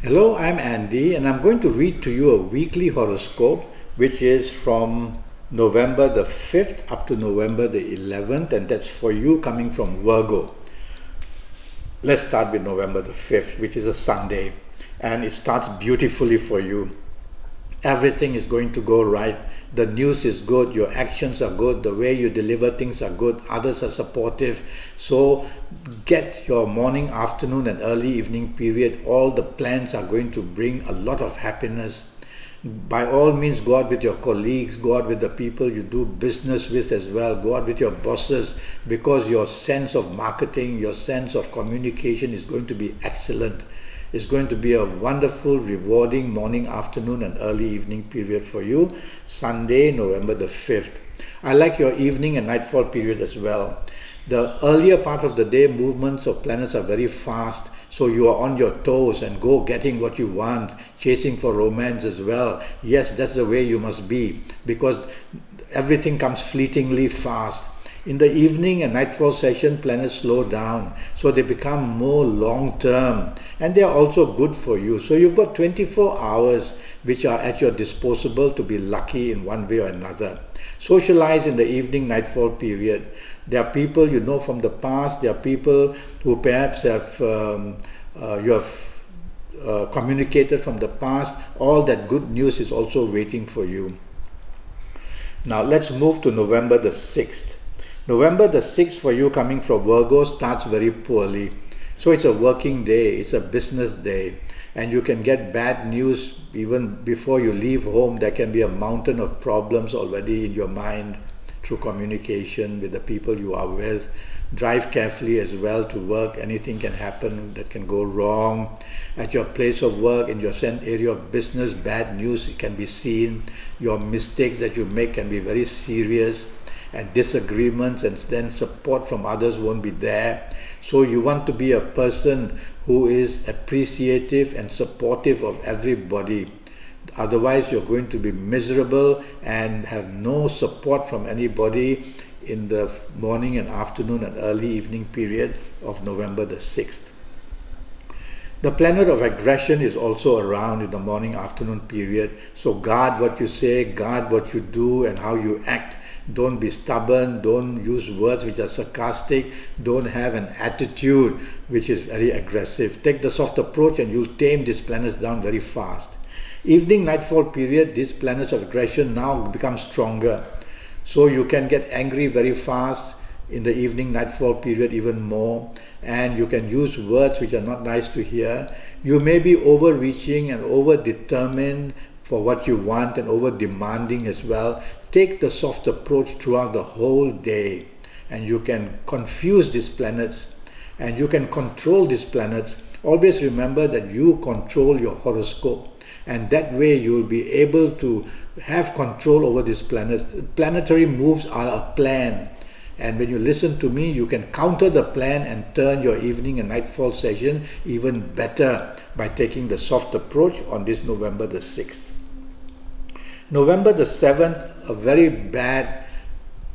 Hello, I'm Andy, and I'm going to read to you a weekly horoscope which is from November the 5th up to November the 11th, and that's for you coming from Virgo. Let's start with November the 5th, which is a Sunday, and it starts beautifully for you. Everything is going to go right. The news is good, your actions are good, the way you deliver things are good, others are supportive. So get your morning, afternoon and early evening period. All the plans are going to bring a lot of happiness. By all means, go out with your colleagues, go out with the people you do business with as well, go out with your bosses, because your sense of marketing, your sense of communication is going to be excellent. It's going to be a wonderful, rewarding morning, afternoon and early evening period for you. Sunday, November the 5th. I like your evening and nightfall period as well. The earlier part of the day, movements of planets are very fast, so you are on your toes and go getting what you want, chasing for romance as well. Yes, that's the way you must be, because everything comes fleetingly fast. In the evening and nightfall session, planets slow down, so they become more long-term, and they are also good for you. So you've got 24 hours which are at your disposal to be lucky in one way or another. Socialize in the evening nightfall period. There are people you know from the past, there are people who perhaps you have communicated from the past. All that good news is also waiting for you. Now let's move to November the 6th. November the 6th for you coming from Virgo starts very poorly. So it's a working day, it's a business day, and you can get bad news even before you leave home. There can be a mountain of problems already in your mind through communication with the people you are with. Drive carefully as well to work. Anything can happen that can go wrong. At your place of work, in your area of business, bad news can be seen. Your mistakes that you make can be very serious, and disagreements and then support from others won't be there. So you want to be a person who is appreciative and supportive of everybody. Otherwise you're going to be miserable and have no support from anybody in the morning and afternoon and early evening period of November the 6th. The planet of aggression is also around in the morning afternoon period, so guard what you say, guard what you do and how you act. Don't be stubborn, don't use words which are sarcastic, don't have an attitude which is very aggressive. Take the soft approach and you'll tame these planets down very fast. Evening nightfall period, these planets of aggression now become stronger. So you can get angry very fast in the evening nightfall period even more, and you can use words which are not nice to hear. You may be overreaching and over-determined for what you want and over-demanding as well. Take the soft approach throughout the whole day, and you can confuse these planets and you can control these planets. Always remember that you control your horoscope, and that way you will be able to have control over these planets. Planetary moves are a plan, and when you listen to me, you can counter the plan and turn your evening and nightfall session even better by taking the soft approach on this November the 6th. November the 7th, a very bad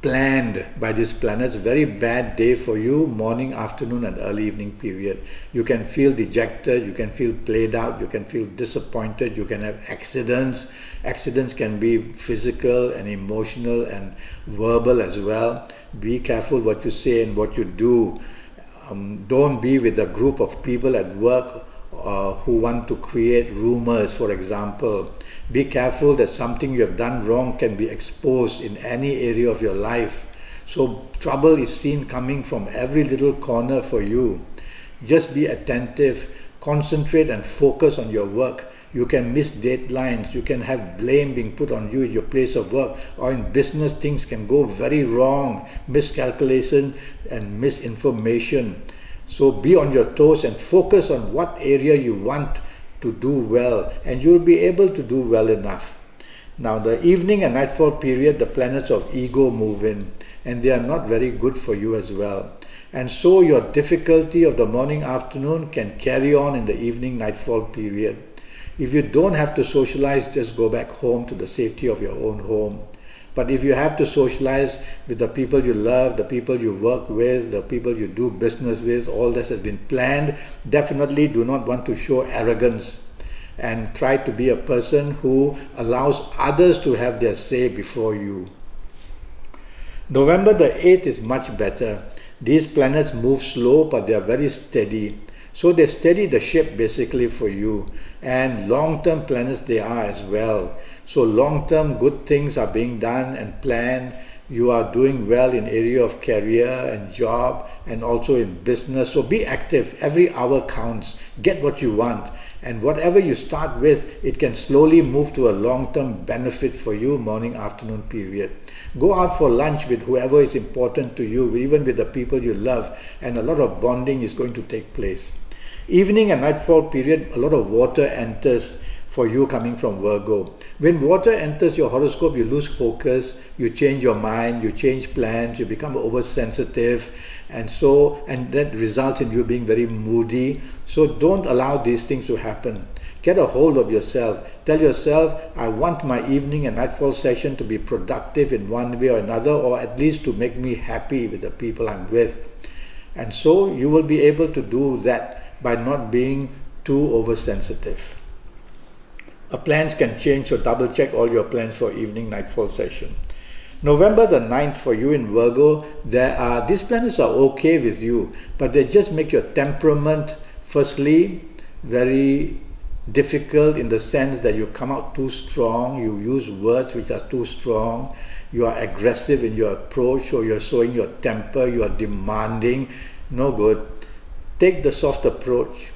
planned by these planets, very bad day for you, morning, afternoon and early evening period. You can feel dejected, you can feel played out, you can feel disappointed, you can have accidents. Accidents can be physical and emotional and verbal as well. Be careful what you say and what you do. Don't be with a group of people at work who want to create rumors, for example. Be careful that something you have done wrong can be exposed in any area of your life. So trouble is seen coming from every little corner for you. Just be attentive, concentrate and focus on your work. You can miss deadlines, you can have blame being put on you in your place of work, or in business things can go very wrong, miscalculation and misinformation. So be on your toes and focus on what area you want to do well, and you'll be able to do well enough. Now the evening and nightfall period, the planets of ego move in, and they are not very good for you as well. And so your difficulty of the morning afternoon can carry on in the evening nightfall period. If you don't have to socialize, just go back home to the safety of your own home. But if you have to socialize with the people you love, the people you work with, the people you do business with, all this has been planned, definitely do not want to show arrogance. and try to be a person who allows others to have their say before you. November the 8th is much better. These planets move slow, but they are very steady. So they steady the ship basically for you. And long-term planets they are as well. So long-term good things are being done and planned. You are doing well in area of career and job and also in business. So be active. Every hour counts. Get what you want. And whatever you start with, it can slowly move to a long-term benefit for you, morning, afternoon period. Go out for lunch with whoever is important to you, even with the people you love, and a lot of bonding is going to take place. Evening and nightfall period, a lot of water enters for you coming from Virgo. When water enters your horoscope, you lose focus, you change your mind, you change plans, you become oversensitive, and that results in you being very moody. So don't allow these things to happen. Get a hold of yourself. Tell yourself, I want my evening and nightfall session to be productive in one way or another, or at least to make me happy with the people I'm with. And so you will be able to do that by not being too oversensitive. Plans can change, so double check all your plans for evening nightfall session. November the 9th for you in Virgo, these planets are okay with you, but they just make your temperament, firstly, very difficult in the sense that you come out too strong, you use words which are too strong, you are aggressive in your approach, or you're showing your temper, you are demanding. No good. Take the soft approach.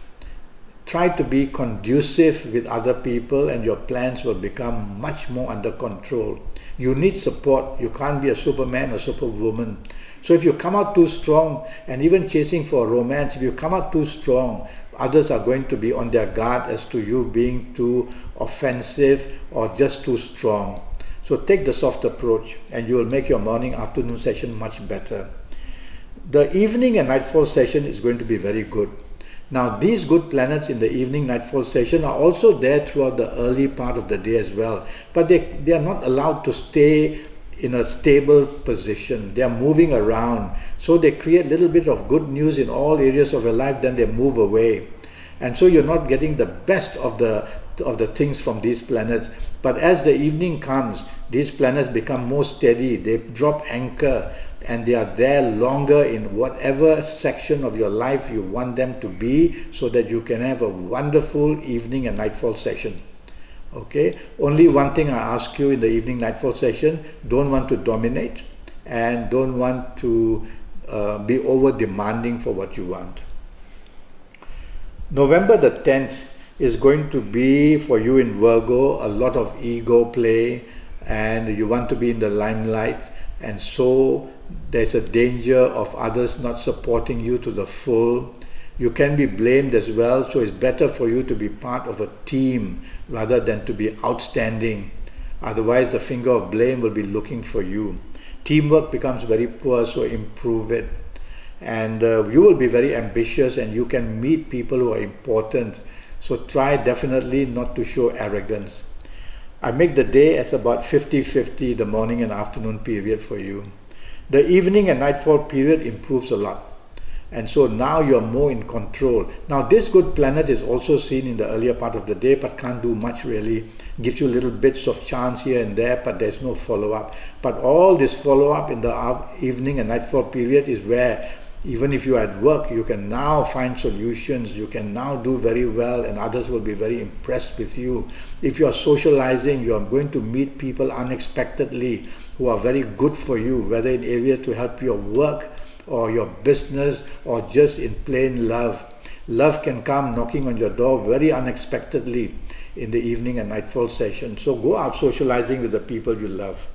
Try to be conducive with other people and your plans will become much more under control. You need support. You can't be a superman or superwoman. So if you come out too strong, and even chasing for romance, if you come out too strong, others are going to be on their guard as to you being too offensive or just too strong. So take the soft approach and you will make your morning afternoon session much better. The evening and nightfall session is going to be very good. Now these good planets in the evening nightfall session are also there throughout the early part of the day as well, but they are not allowed to stay in a stable position. They are moving around, so they create a little bit of good news in all areas of your life, then they move away, and so you're not getting the best of the things from these planets. But as the evening comes, these planets become more steady, they drop anchor, and they are there longer in whatever section of your life you want them to be, so that you can have a wonderful evening and nightfall session. Okay, only one thing I ask you in the evening nightfall session: don't want to dominate and don't want to be over demanding for what you want. November the 10th is going to be for you in Virgo a lot of ego play, and you want to be in the limelight, and so there's a danger of others not supporting you to the full. You can be blamed as well, so it's better for you to be part of a team rather than to be outstanding. Otherwise the finger of blame will be looking for you. Teamwork becomes very poor, so improve it. And you will be very ambitious and you can meet people who are important. So try definitely not to show arrogance. I make the day as about 50-50, the morning and afternoon period for you. The evening and nightfall period improves a lot. And so now you're more in control. Now this good planet is also seen in the earlier part of the day, but can't do much really. Gives you little bits of chance here and there, but there's no follow-up. But all this follow-up in the evening and nightfall period is where, even if you're at work, you can now find solutions, you can now do very well, and others will be very impressed with you. If you're socializing, you're going to meet people unexpectedly who are very good for you, whether in areas to help your work, or your business, or just in plain love. Love can come knocking on your door very unexpectedly in the evening and nightfall session. So go out socializing with the people you love.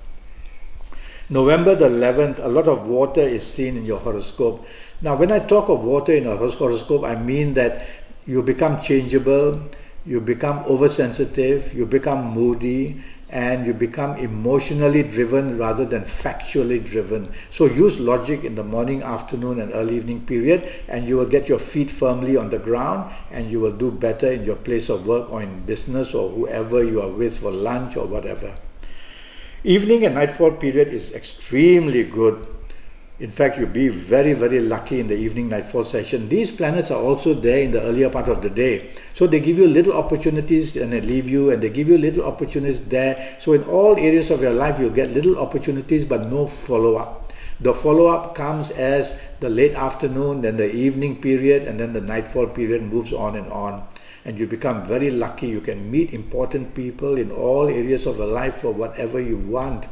November the 11th, a lot of water is seen in your horoscope. Now when I talk of water in a horoscope, I mean that you become changeable, you become oversensitive, you become moody, and you become emotionally driven rather than factually driven. So use logic in the morning, afternoon and early evening period, and you will get your feet firmly on the ground, and you will do better in your place of work or in business or whoever you are with for lunch or whatever. Evening and nightfall period is extremely good. In fact, you'll be very, very lucky in the evening nightfall session. These planets are also there in the earlier part of the day. So they give you little opportunities and they leave you, and they give you little opportunities there. So in all areas of your life, you'll get little opportunities but no follow-up. The follow-up comes as the late afternoon, then the evening period, and then the nightfall period moves on and on. And you become very lucky. You can meet important people in all areas of your life for whatever you want.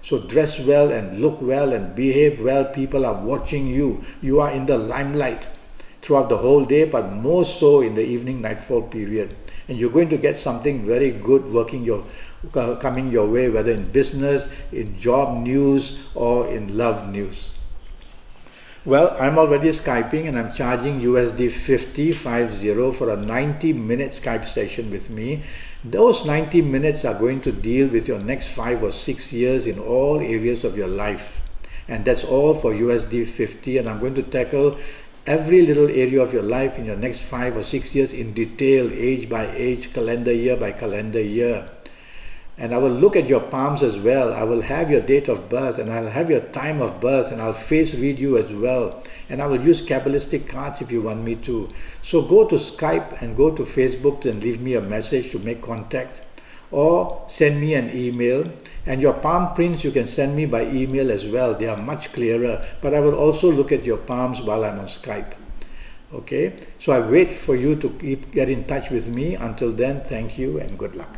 So dress well and look well and behave well. People are watching you. You are in the limelight throughout the whole day, but more so in the evening nightfall period. And you're going to get something very good coming your way, whether in business, in job news, or in love news. Well, I'm already Skyping and I'm charging USD 50 for a 90-minute Skype session with me. Those 90 minutes are going to deal with your next 5 or 6 years in all areas of your life. And that's all for USD 50, and I'm going to tackle every little area of your life in your next 5 or 6 years in detail, age by age, calendar year by calendar year. And I will look at your palms as well. I will have your date of birth, and I'll have your time of birth, and I'll face read you as well. And I will use Kabbalistic cards if you want me to. So go to Skype and go to Facebook and leave me a message to make contact. Or send me an email. And your palm prints you can send me by email as well. They are much clearer. But I will also look at your palms while I'm on Skype. Okay? So I wait for you to get in touch with me. Until then, thank you and good luck.